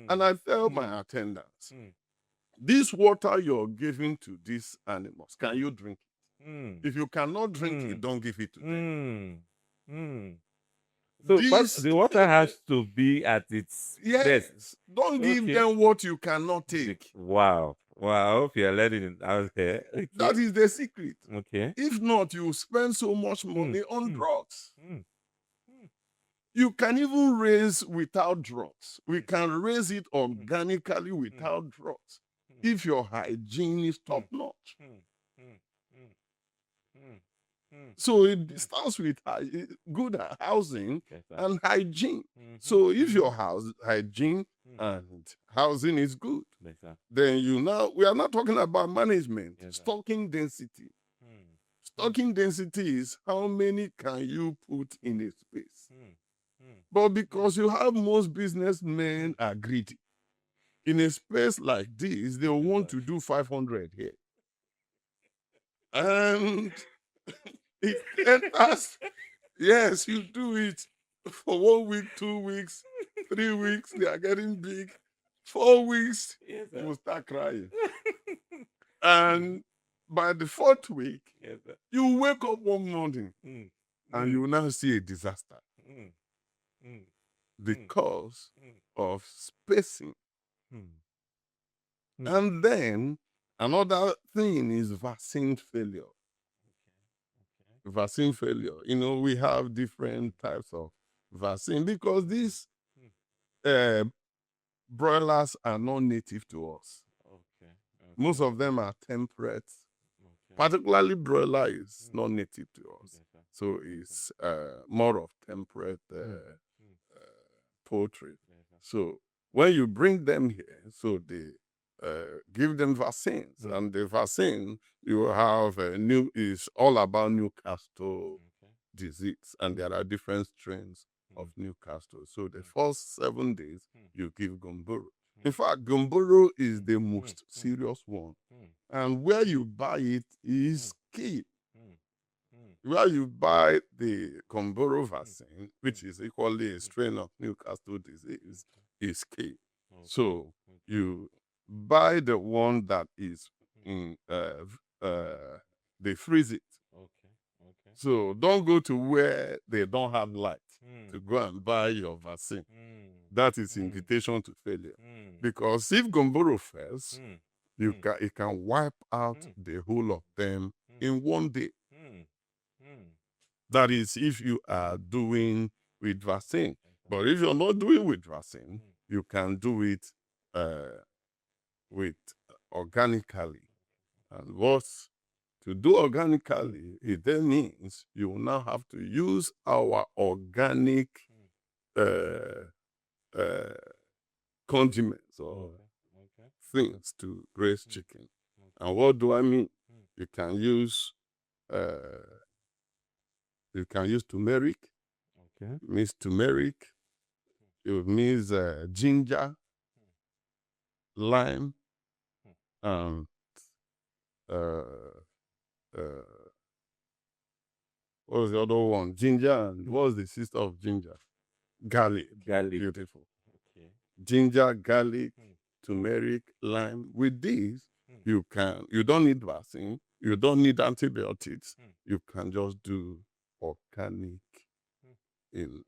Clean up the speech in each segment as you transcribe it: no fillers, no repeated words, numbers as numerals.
And I tell my attendants, this water you're giving to these animals, can you drink it? If you cannot drink it, don't give it to them. So This, the water has to be at its best. yes, don't give them what you cannot take. Wow. Wow. I hope you're letting it out here. Okay. That is the secret. Okay. If not, you spend so much money on drugs. You can even raise without drugs. We can raise it organically without drugs if your hygiene is top notch. So it starts with good housing and hygiene. So if your hygiene and housing is good, then we are not talking about management. Stocking density. Stocking density is how many can you put in a space. But because you have most businessmen are greedy, in a space like this, they want to do 500 here. And it enters, yes, you do it for 1 week, 2 weeks, 3 weeks, they are getting big. 4 weeks, you will start crying. And by the 4th week, you wake up one morning and you will now see a disaster because of spacing. And then another thing is vaccine failure. Vaccine failure. We have different types of vaccine because these broilers are not native to us. Most of them are temperate. Particularly broiler is not native to us. So it's more of temperate poultry. So when you bring them here, so they give them vaccines, and the vaccine you have is all about Newcastle disease, and there are different strains of Newcastle. So the first 7 days you give Gumboro. In fact, Gumboro is the most serious one, and where you buy it is key. Where you buy the Gumboro vaccine, which is equally a strain of Newcastle disease, is key. So you buy the one that is in they freeze it. So don't go to where they don't have light to go and buy your vaccine. That is invitation to failure. Because if Gumboro fails, it can wipe out the whole of them in 1 day. That is if you are doing with vaccine. But if you're not doing with vaccine, you can do it with organically. And what's to do organically, it then means you will now have to use our organic condiments or things to raise chicken. And what do I mean? You can use turmeric. It means turmeric. It means ginger, lime, and what was the other one? Ginger, and what was the sister of ginger? Garlic. Beautiful. Ginger, garlic, turmeric, lime. With these, you don't need vaccine, you don't need antibiotics. You can just do organic in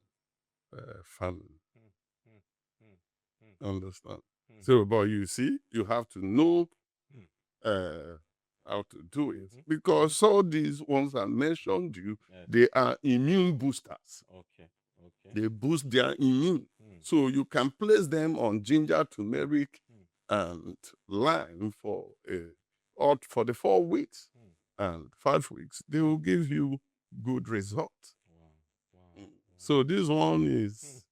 farming. Understand? So, but you see, you have to know how to do it, because all these ones I mentioned they are immune boosters. They boost their immune. So you can place them on ginger, turmeric, and lime for the 4 weeks and 5 weeks. They will give you good results. So this one is,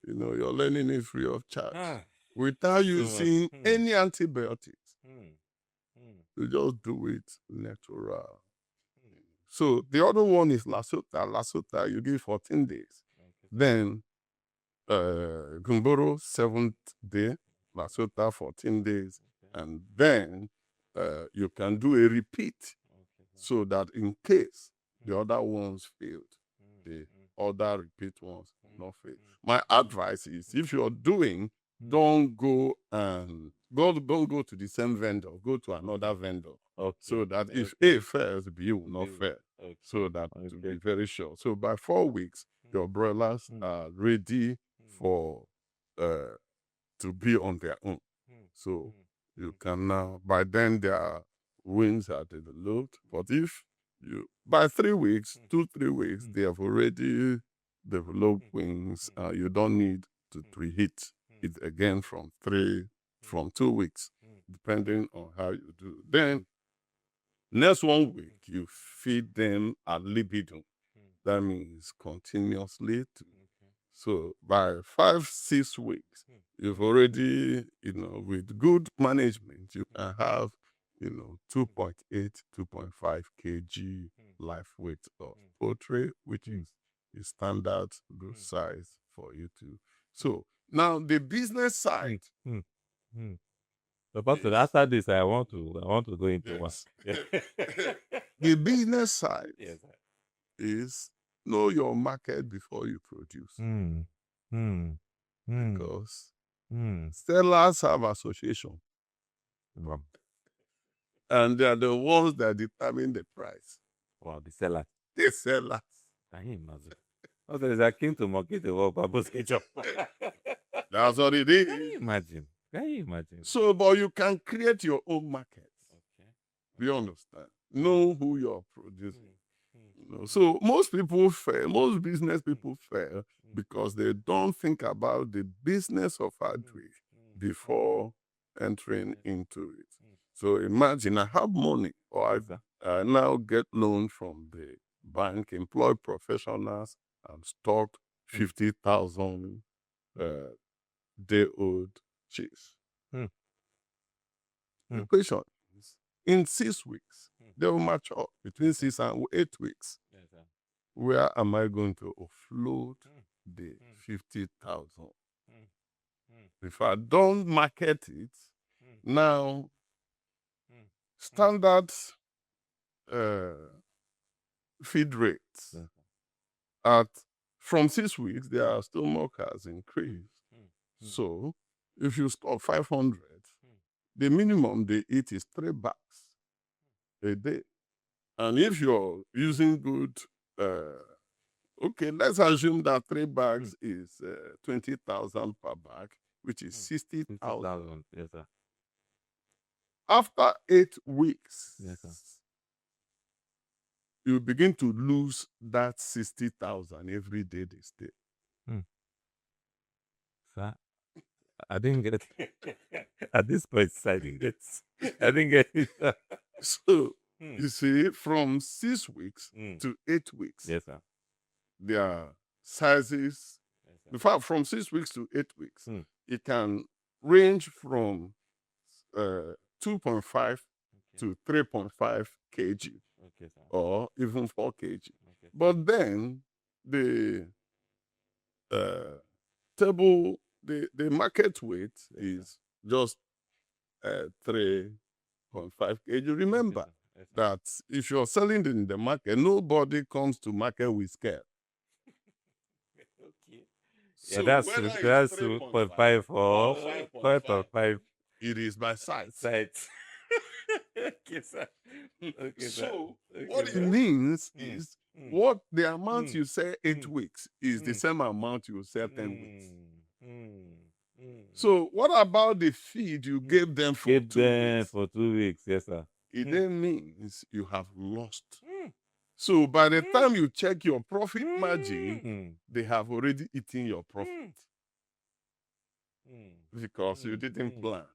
you're learning it free of charge without using any antibiotics. You just do it natural. So the other one is Lasota. Lasota, you give 14 days. Then Gumboro, 7th day, Lasota, 14 days. And then you can do a repeat so that in case the other ones failed, the other repeat ones not fail. My advice is, if you're doing don't go to the same vendor. Go to another vendor. Okay. So that if A fails, B will not fail. Okay. So that to be Okay. very sure. So by 4 weeks, your broilers are ready for to be on their own. So you can now, by then their wings are developed. But if you, by 3 weeks, 2-3 weeks, they have already developed wings, you don't need to reheat it again from 2 weeks, depending on how you do. Then next 1 week, you feed them ad libitum. That means continuously. So by 5-6 weeks, you've already, with good management, you can have, 2.8, 2.5 kg live weight of poultry, which is the standard good size for you to. So now the business side. So, Pastor, after this, I want to go into one. The business side Yes. is know your market before you produce. Because sellers have association. Wow. And they are the ones that determine the price. Wow, the seller. The sellers. Can you imagine? Also, there's a king to market the world, Babu's kitchen. That's what it is. Can you imagine? Can you imagine? So, but you can create your own market. Okay. You understand? Know who you're producing. So most people fail, most business people fail because they don't think about the business of agri before entering into it. So imagine I have money, or I now get loan from the bank, employ professionals, and stock 50,000 day-old chicks. The question is, in 6 weeks, they will mature between 6 and 8 weeks. Where am I going to offload the 50,000? If I don't market it, now standard feed rates from 6 weeks, their stomach has increased. So if you store 500, the minimum they eat is 3 bags a day. And if you're using good, okay, let's assume that 3 bags is 20,000 per bag, which is 60,000. Yes, sir. After 8 weeks, Yes, sir. you begin to lose that 60,000 every day they stay. Sir, I didn't get it. At this point, I didn't get it. So, you see, from 6 weeks to 8 weeks, Yes, sir. their sizes, in fact, from 6 weeks to 8 weeks, it can range from 2.5 to 3.5 kg, or even 4 kg. But then the the market weight is just 3.5 kg. Remember that if you're selling in the market, nobody comes to market with scale. So that's 2.5 or 5.5. It is by size. Okay, sir. Okay, So sir. what it means is what the amount you sell 8 weeks is the same amount you sell 10 weeks. So what about the feed you gave them for 2 weeks? For 2 weeks, yes, sir. It then means you have lost. So by the time you check your profit margin, they have already eaten your profit because you didn't plan.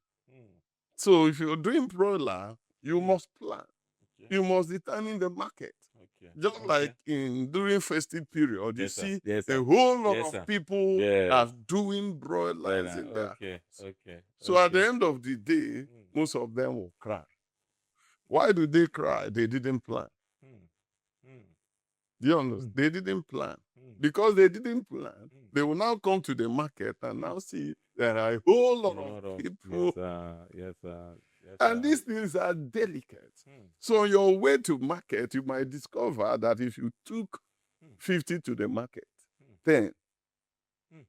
So if you're doing broiler, you must plan. You must determine the market. Just like during festive period, you see a whole lot of people are doing broilers in there. So at the end of the day, most of them will cry. Why do they cry? They didn't plan. Do you understand? They didn't plan. Because they didn't plan, they will now come to the market and now see there are a whole lot of people. Yes, sir. And these things are delicate. So on your way to market, you might discover that if you took 50 to the market, 10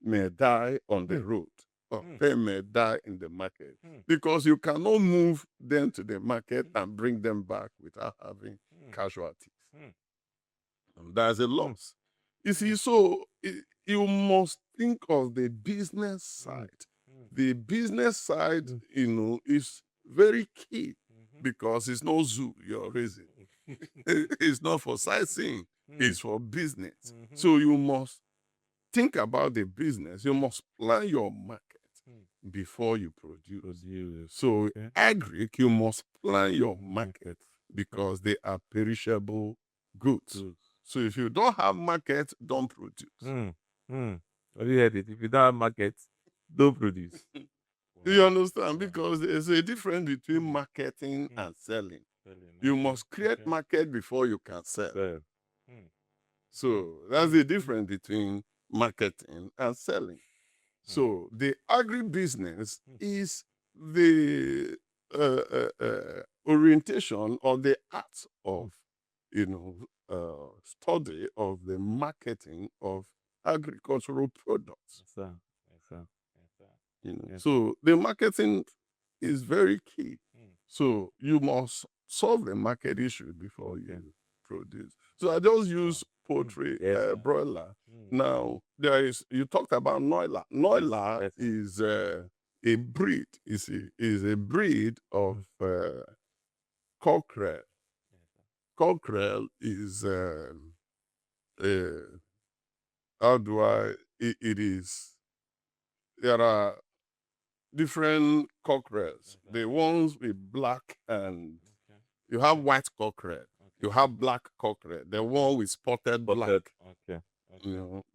may die on the road. of female die in the market because you cannot move them to the market and bring them back without having casualties. And there's a loss. You see, so you must think of the business side. The business side, is very key because it's no zoo you're raising. It's not for sightseeing. It's for business. So you must think about the business. You must plan your market before you produce. So agric, you must plan your market because they are perishable goods. So if you don't have market, don't produce. Have you heard it? If you don't have market, don't produce. You understand? Because there's a difference between marketing and selling. You must create market before you can sell. So that's the difference between marketing and selling. So the agribusiness is the orientation or the art of, study of the marketing of agricultural products. Yes, sir. So the marketing is very key. So you must solve the market issue before you produce. So I just use poultry, broiler. Now you talked about Noila. Noila is a breed. Is a breed of cockerel. Cockerel is how do I? It is. There are different cockerels. The ones with black and you have white cockerel. You have black cockerel. The one with spotted black.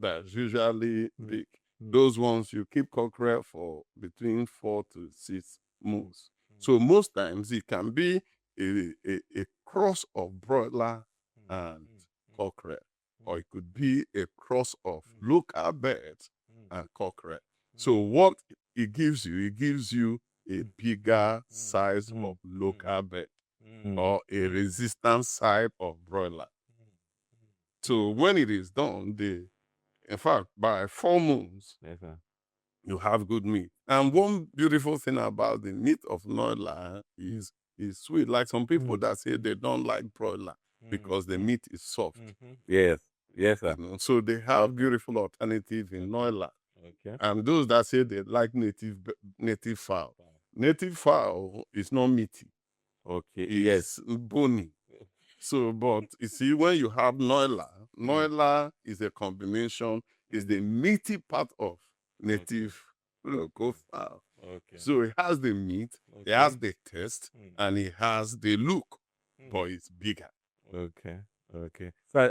That's usually big. Those ones you keep cockerel for between 4 to 6 months. So most times it can be a cross of broiler and cockerel, or it could be a cross of local birds and cockerel. So what it gives you a bigger size of local bird or a resistant side of broiler. So when it is done, in fact, by 4 months, you have good meat. And one beautiful thing about the meat of broiler is sweet. Like some people that say they don't like broiler because the meat is soft. Yes, sir. So they have beautiful alternative in broiler. And those that say they like native fowl. Native fowl is not meaty. It's bony. So, but you see, when you have Noila is a combination, is the meaty part of native local fowl. So it has the meat, it has the taste, and it has the look, but it's bigger. Okay. So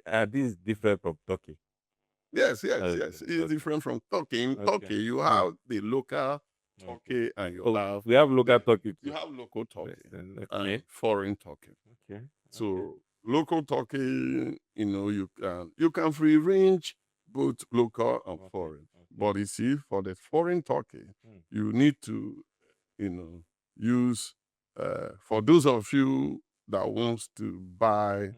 are these different from turkey? Yes. It's different from turkey. In turkey, you have the local turkey and we have local turkey too. You have local turkey Okay. and foreign turkey. Okay. So local turkey, you can free range both local and foreign. But you see, for the foreign turkey, you need to, use for those of you that wants to buy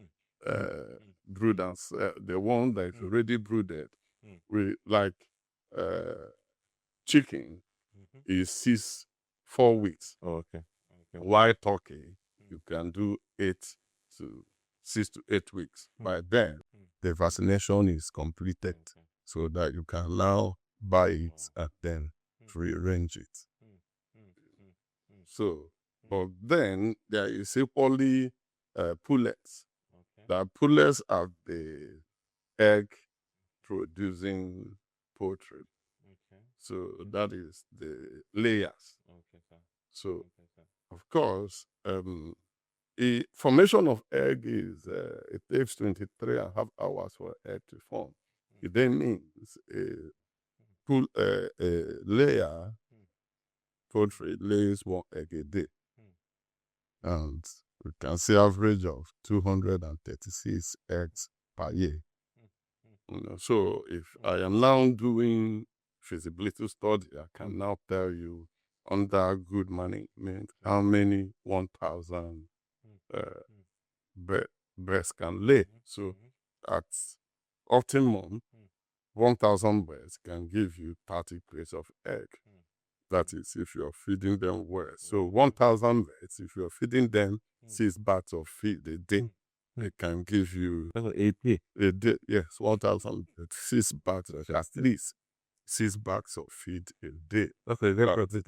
brood and the one that is already brooded, we like chicken is 4 weeks. Okay. White turkey, you can do 6 to 8 weeks. By then, the vaccination is completed so that you can now buy it and then rearrange it. So, but then there is equally pullets. The pullets are the egg producing poultry. So that is the layers. So, of course, the formation of egg is it takes 23.5 hours for egg to form. It then means a layer poultry lays 1 egg a day, and we can see average of 236 eggs per year. So if I am now doing feasibility study, I can now tell you under good management how many 1,000 birds can lay. So at optimum, 1,000 birds can give you 30 crates of egg. That is if you're feeding them well. So 1,000 birds, if you're feeding them 6 bags of feed a day, it can give you a day. a day. Yes, 1,000 birds, 6 bags, at least 6 bags of feed a day. That's a very profit.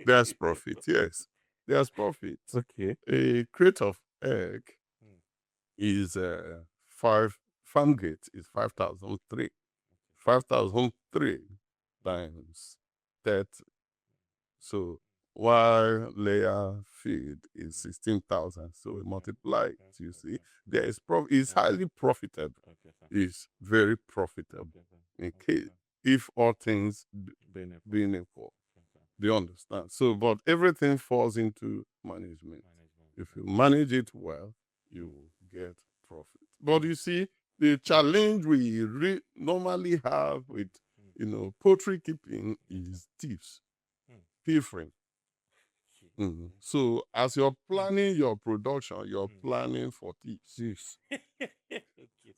There's profit, yes. There's profit. Okay. A crate of egg is farm gate is 5,003. 5,003 times 30. So while layer feed is 16,000. So we multiply it, you see. There is it's highly profitable. It's very profitable in case if all things being equal. Do you understand? So, but everything falls into management. If you manage it well, you will get profit. But you see, the challenge we normally have with, poultry keeping is thieves, pilfering. So, as you're planning your production, you're planning for thieves,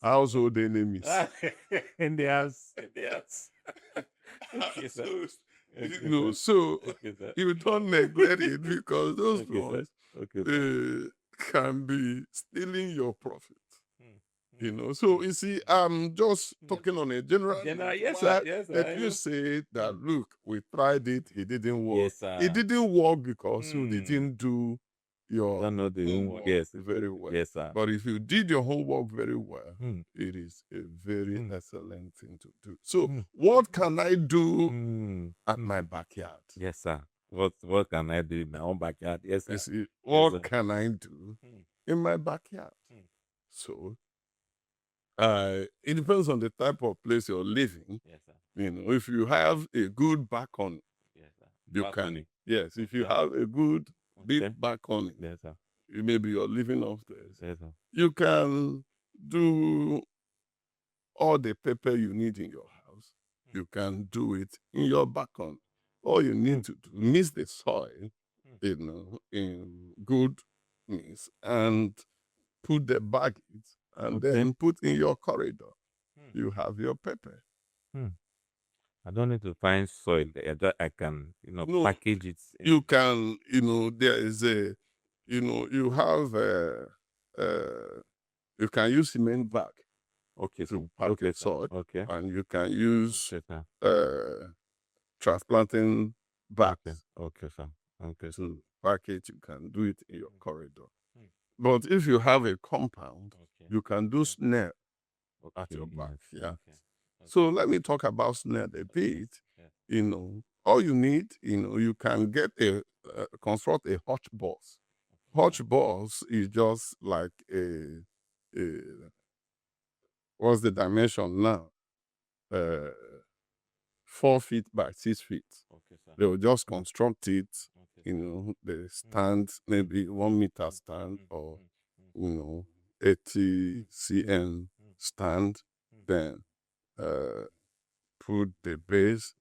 household enemies. In the house. Okay, so you don't neglect it because those ones can be stealing your profit. So you see, I'm just talking on a general. Yes, sir. Yes, sir. If you say that, look, we tried it, it didn't work. Yes, sir. It didn't work because you didn't do your Don't know the homework very well. Yes, sir. But if you did your homework very well, it is a very excellent thing to do. So, what can I do at my backyard? Yes, sir. What can I do in my own backyard? Yes, sir. You see, what can I do in my backyard? So, it depends on the type of place you're living. Yes, sir. If you have a good balcony, Yes, sir. you can. Yes, if you have a good big balcony, yes, sir. Maybe you're living upstairs. Yes, sir. You can do all the pepper you need in your house. You can do it in your balcony. All you need to do, mix the soil, in good mix and put the baggage and then put in your corridor. You have your pepper. I don't need to find soil. I can, package it. You can, there is a, you have you can use cement bag. Okay. To pack the soil. Okay. And you can use transplanting bags. Okay, sir. Okay. To pack it, you can do it in your corridor. But if you have a compound, you can do snare at your back. Yeah. So let me talk about snare a bit. All you need, you can get construct a hutch box. Hutch box is just like a what's the dimension now? 4 feet by 6 feet. Okay, sir. They will just construct it, the stand, maybe 1 meter stand or, 80 cm stand, then put the base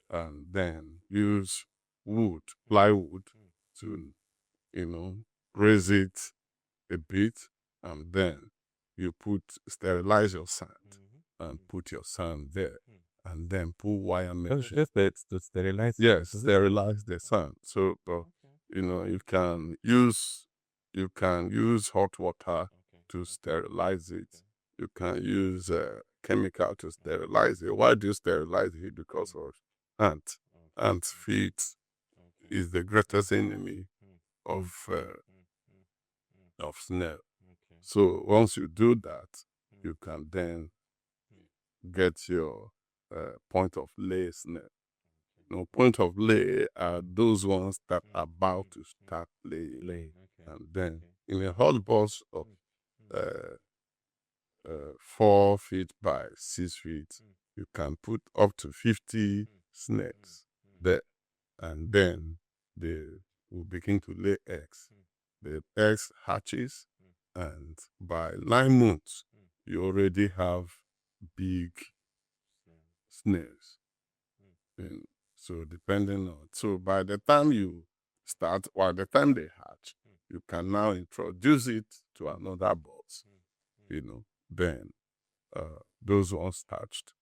and then use plywood to, raise it a bit and then you sterilize your sand and put your sand there and then put wire mesh. Just to sterilize. Yes, sterilize the sand. So, you can use hot water to sterilize it. You can use chemical to sterilize it. Why do you sterilize it? Because of ant. Ant feet is the greatest enemy of snail. So once you do that, you can then get your point of lay snail. Point of lay are those ones that are about to start laying. And then in a hot box of 4 feet by 6 feet, you can put up to 50 snakes there. And then they will begin to lay eggs. The eggs hatches, and by 9 months, you already have big snails. So depending on, so by the time you start, or the time they hatch, you can now introduce it to another box, then those ones hatched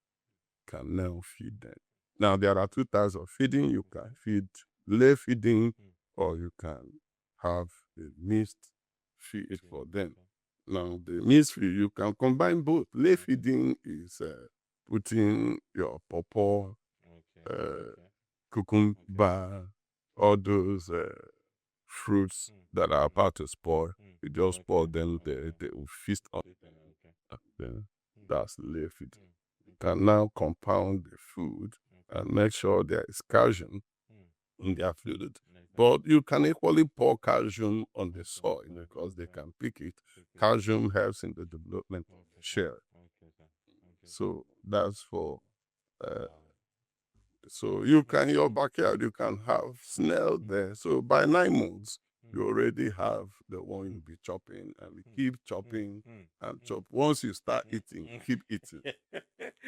can now feed them. Now there are 2 types of feeding. You can feed lay feeding, or you can have a mixed feed for them. Now the mixed feed, you can combine both. Lay feeding is putting your pawpaw, cucumber, all those fruits that are about to spoil. You just pour them there, they will feast on them. That's lay feeding. You can now compound the food and make sure there is calcium in their food. But you can equally pour calcium on the soil because they can pick it. Calcium helps in the development of the shell. So that's for so you can, in your backyard, you can have snail there. So by 9 months, you already have the one you'll be chopping, and we keep chopping and chop. Once you start eating, keep eating.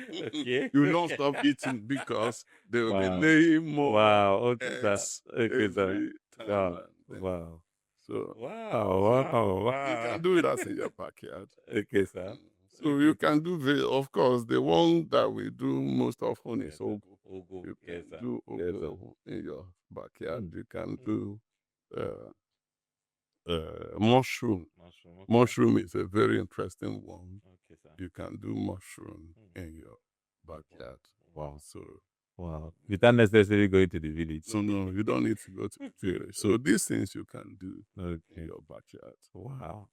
Okay. You don't stop eating because they will Wow. be laying more Wow. eggs Okay, sir. every time. Wow. and then- Wow. So Wow. you can do that in your backyard. Okay, sir. So you can do, of course, the one that we do most often is ogo. Ogo. You Yes, can sir. do Yes, sir. ogo in your backyard. You can do mushroom. Mushroom. Okay. Mushroom is a very interesting one. Okay, sir. You can do mushroom in your backyard. Wow. So Wow. Without necessarily going to the village. no, you don't need to go to the village. So these things you can do in your backyard. Wow.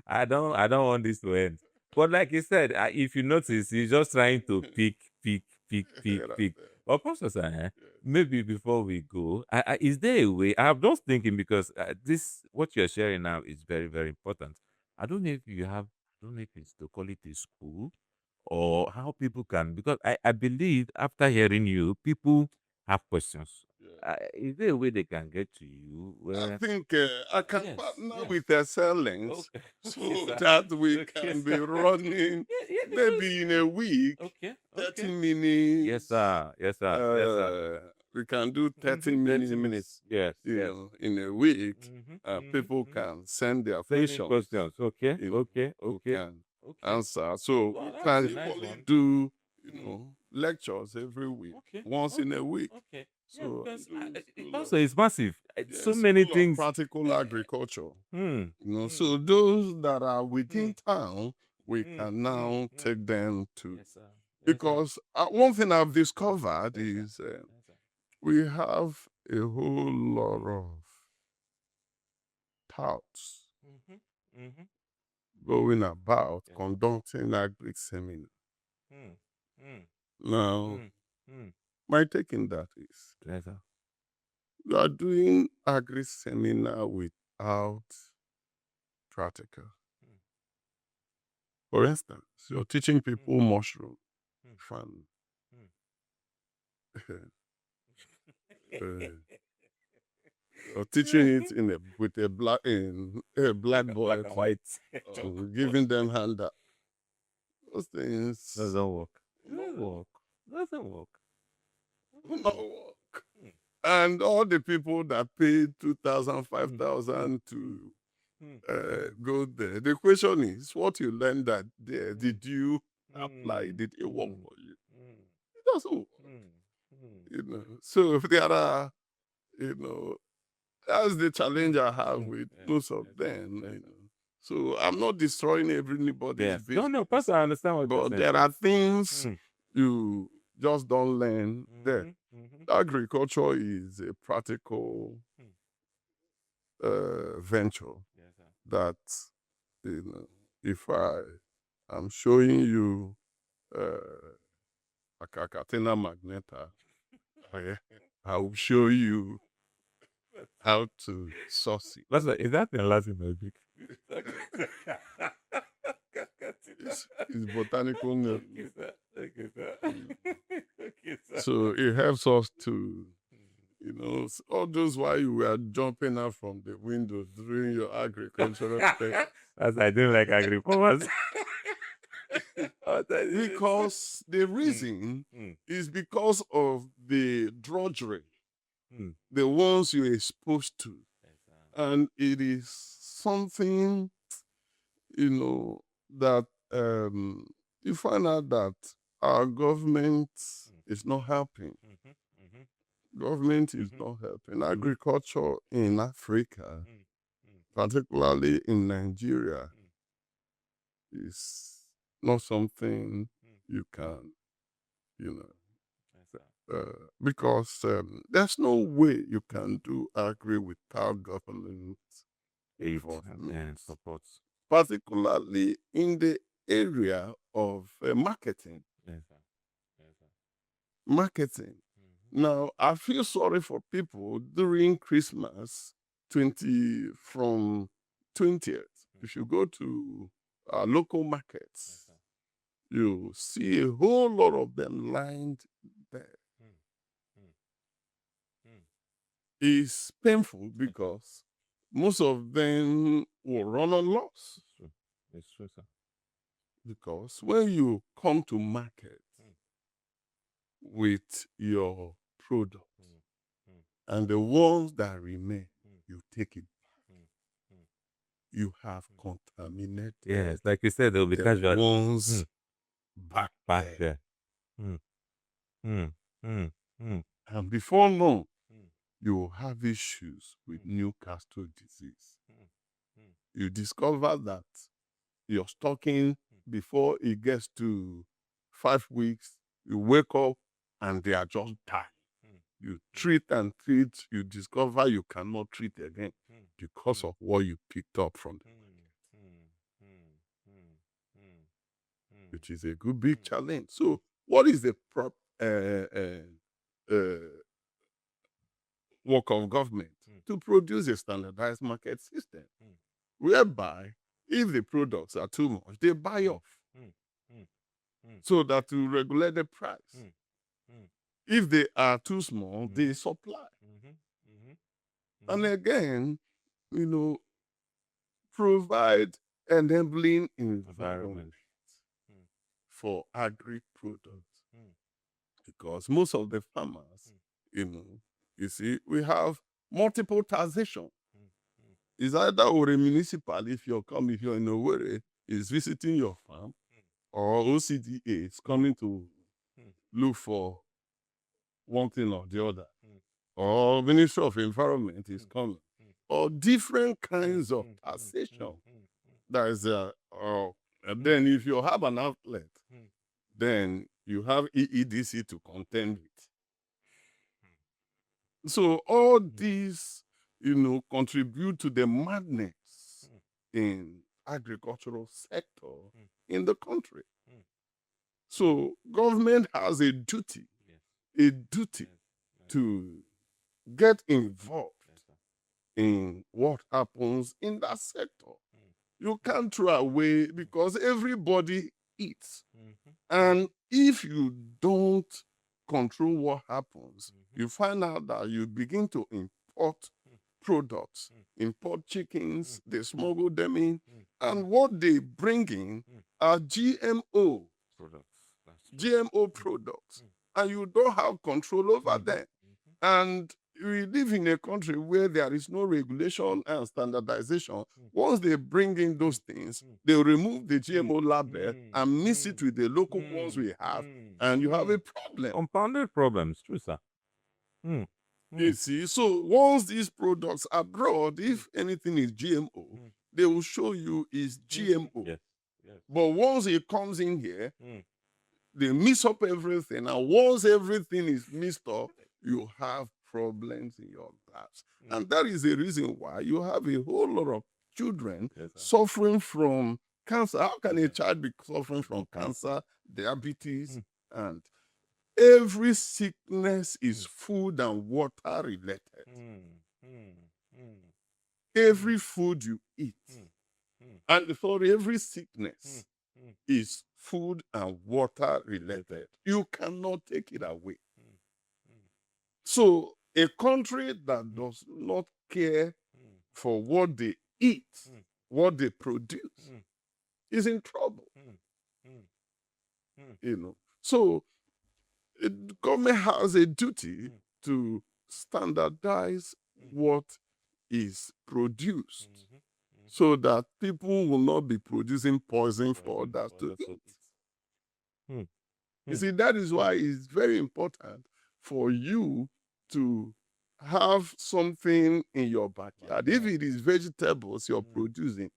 I don't want this to end. But like you said, if you notice, he's just trying to pick. But Pastor sir, Yes. maybe before we go, is there a way? I'm just thinking because this what you're sharing now is very, very important. I don't know if you have. I don't know if it's to call it a school or how people can, because I believe after hearing you, people have questions. Is there a way they can get to you? I think I can Yes, partner yes. with Excellence Okay, so sir. that we Okay, can be sir. running maybe in a week, Okay. 30 minutes. Yes, sir. Yes, sir. We can do 30 30 minutes, minutes. Yes. you Yes. know, in a week. People can send their questions. Okay. You know, Okay. we Okay. can Okay. answer. So Wow, we that's can a nice equally one. do, lectures every week, Okay. once in a week. Okay. Yeah, So because school also of- it's massive. So yes, many school of things. practical agriculture. Hmm. So those that are within town, we can now take them to. Yes, sir. Yes, sir. Because one thing I've discovered Yes, is Yes, sir. we have a whole lot of touts going about Yes. conducting agric seminar. Hmm. Hmm. Now, my take in that is Yes, sir. you are doing agric seminar without practical. For instance, you're teaching people mushroom farming. You're teaching it with a blackboard, Black and white. giving them handout. Those things Doesn't work. Doesn't work. will not work. And all the people that paid 2,000, 5,000 to go there, the question is, what you learned that there, did you apply? Did it work for you? It doesn't work. So if there are, that's the challenge I have with most of them. So I'm not destroying everybody's business. No, Pastor, I understand what you're But saying. there are things you just don't learn there. Agriculture is a practical venture that, if I am showing you a catena magneta, I will show you how to source it. Pastor, is that in Latin or Greek? It's botanical name. Okay, sir. So it helps us to, all those while you were jumping out from the window during your agricultural thing. As I don't like agri-farmers. Because the reason is because of the drudgery, the ones you're exposed to. And it is something, that you find out that our government is not helping. Government is not helping. Agriculture in Africa, particularly in Nigeria, is not something you can, because there's no way you can do agri without government involvement. And supports. Particularly in the area of marketing. Yes, sir. Yes, sir. Marketing. Now, I feel sorry for people during Christmas from 20th. If you go to local markets, you see a whole lot of them lined there. It's painful because most of them will run on loss. It's true, sir. Because when you come to market with your product and the ones that remain, you take it back. You have contaminated. Yes, like you said, there will be the casual ones back there. And before long, you will have issues with Newcastle disease. You discover that your stocking, before it gets to 5 weeks, you wake up and they are just dying. You treat and treat, you discover you cannot treat again because of what you picked up from them. Which is a good big challenge. So, what is the work of government? To produce a standardized market system, whereby if the products are too much, they buy off, so that to regulate the price. If they are too small, they supply. And again, provide enabling environment for agri products. Because most of the farmers, you see, we have multiple taxation. It's either or a municipal, if you're in Owerri, is visiting your farm, or OCDA is coming to look for one thing or the other, or Ministry of Environment is coming, or different kinds of taxation. That is, and then if you have an outlet, then you have EEDC to contend with. So all these, contribute to the madness in agricultural sector in the country. So government has a duty to get involved in what happens in that sector. You can't throw away, because everybody eats. And if you don't control what happens, you find out that you begin to import products, import chickens, they smuggle them in, and what they bring in are GMO products, and you don't have control over them. And we live in a country where there is no regulation and standardization. Once they bring in those things, they remove the GMO label and mix it with the local ones we have, and you have a problem. Compounded problems, true, sir. You see, so once these products abroad, if anything is GMO, they will show you is GMO. Yes. But once it comes in here, they mix up everything, and once everything is mixed up, you have problems in your lives. And that is the reason why you have a whole lot of children suffering from cancer. How can a child be suffering from cancer, diabetes, and every sickness is food and water related? Every food you eat, and for every sickness, is food and water related. You cannot take it away. So a country that does not care for what they eat, what they produce, is in trouble. So the government has a duty to standardize what is produced so that people will not be producing poison for Poison others for to others to eat. eat. Hmm. You Hmm. see, that is why it's very important for you to have something in your backyard. If it is vegetables you're producing,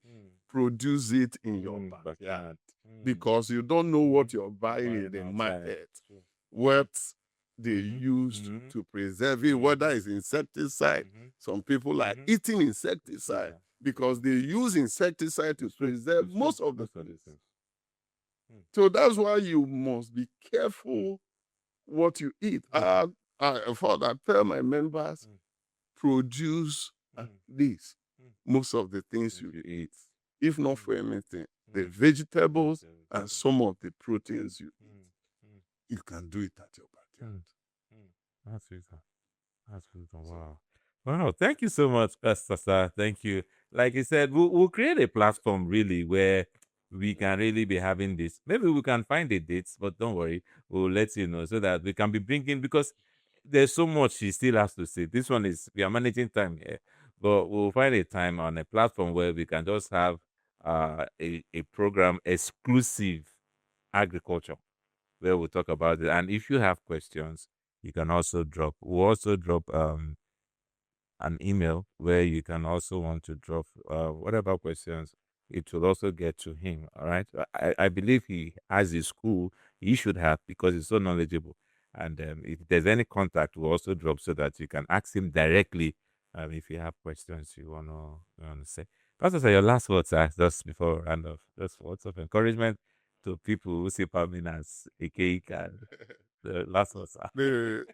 produce it in your backyard, Backyard. because you don't know what you're buying in Buying the outside. market, True. what they used to preserve it, whether it's insecticide. Some people are eating insecticide because they use insecticide to preserve most of the things. things. So that's why you must be careful what you eat. I tell my members, produce at least most of the things you eat, if not for anything, the vegetables and some of the proteins you eat. You can do it at your backyard. That's it. That's good. Wow. Wow. Thank you so much, Pastor Sir. Thank you. Like you said, we'll create a platform really where we can really be having this. Maybe we can find the dates, but don't worry. We'll let you know so that we can be bringing, because there's so much she still has to say. This one is, we are managing time here, but we'll find a time on a platform where we can just have a program exclusive agriculture where we'll talk about it. And if you have questions, you can also drop. We'll also drop an email where you can also want to drop whatever questions. It will also get to him. All right. I believe he has his school. He should have, because he's so knowledgeable. And if there's any contact, we'll also drop so that you can ask him directly if you have questions you want to say. Pastor, say your last words, just before we round off. Just words of encouragement to people who see farming as a cake, and the last words, sir. The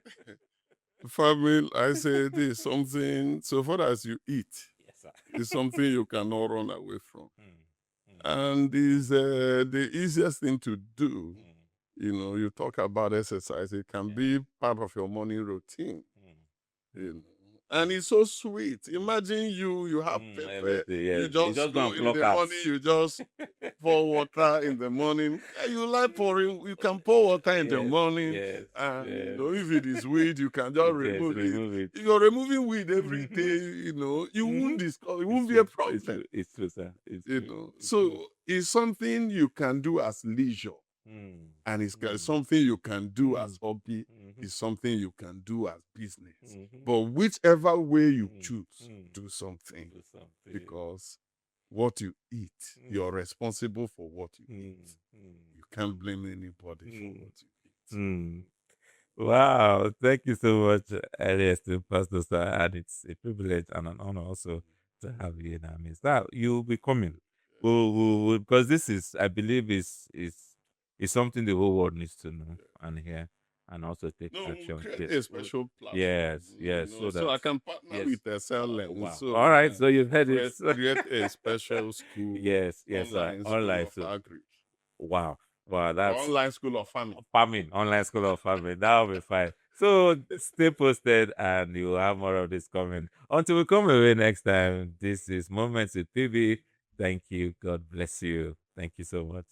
farming, I say, this is something, so far as you eat, Yes, sir. it's something you cannot run away from. And is the easiest thing to do. You talk about exercise, it can be part of your morning routine. And it's so sweet. Imagine you have pepper, Everything, yes. you just go in the morning, you just pour water in the morning. You like pouring, you can pour water in the morning. And if it is weed, you can just remove it. If you're removing weed every day, you won't discover, it won't be a problem. It's true, sir. It's true. So it's something you can do as leisure. And it's something you can do as hobby. It's something you can do as business. But whichever way you choose, do something. Because what you eat, you're responsible for what you eat. You can't blame anybody for what you eat. Wow, thank you so much, Elias, to Pastor Sir. And it's a privilege and an honor also to have you in our midst. Now, you'll be coming. Because this is, I believe, is something the whole world needs to know and hear, and also take action. Create a special platform. Yes. So I can partner with SLM. Wow. So all right, so you've heard it. create a special school. Yes, Online school of agri. Wow, that's Online school of farming. Online school of farming. That'll be fine. So stay posted, and you'll have more of this coming. Until we come away next time, this is Moments with PB. Thank you. God bless you. Thank you so much.